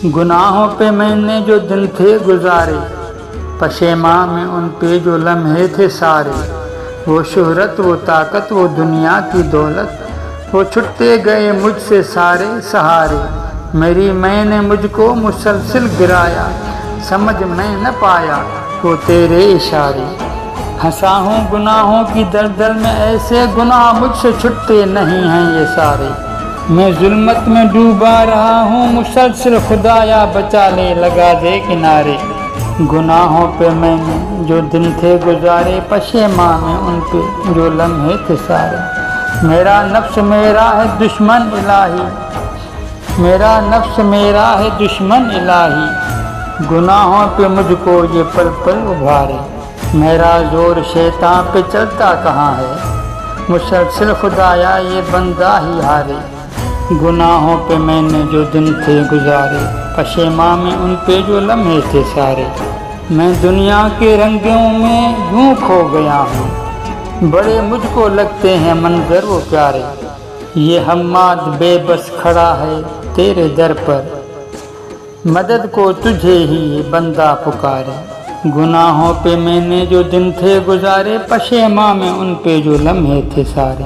گناہوں پہ میں نے جو دن تھے گزارے، پشیماں میں ان پہ جو لمحے تھے سارے۔ وہ شہرت، وہ طاقت، وہ دنیا کی دولت، وہ چھٹتے گئے مجھ سے سارے سہارے۔ میری میں نے مجھ کو مسلسل گرایا، سمجھ میں نہ پایا وہ تیرے اشارے۔ ہنسا ہوں گناہوں کی دلدل میں، ایسے گناہ مجھ سے چھٹتے نہیں ہیں یہ سارے۔ میں ظلمت میں ڈوبا رہا ہوں مسلسل، خدایا بچا لے لگا دے کنارے۔ گناہوں پہ میں نے جو دن تھے گزارے، پشیماں میں ان پہ جو لمحے تھے سارے۔ میرا نفس میرا ہے دشمن الہی، میرا نفس میرا ہے دشمن الہی، گناہوں پہ مجھ کو یہ پل پل ابھارے۔ میرا زور شیطان پہ چلتا کہاں ہے، مسلسل خدایا یہ بندہ ہی ہارے۔ گناہوں پہ میں نے جو دن تھے گزارے، پشیماں میں ان پہ جو لمحے تھے سارے۔ میں دنیا کے رنگوں میں یوں کھو گیا ہوں، بڑے مجھ کو لگتے ہیں منظر وہ پیارے۔ یہ حماد بے بس کھڑا ہے تیرے در پر، مدد کو تجھے ہی یہ بندہ پکارے۔ گناہوں پہ میں نے جو دن تھے گزارے، پشیماں میں ان پہ جو لمحے تھے سارے۔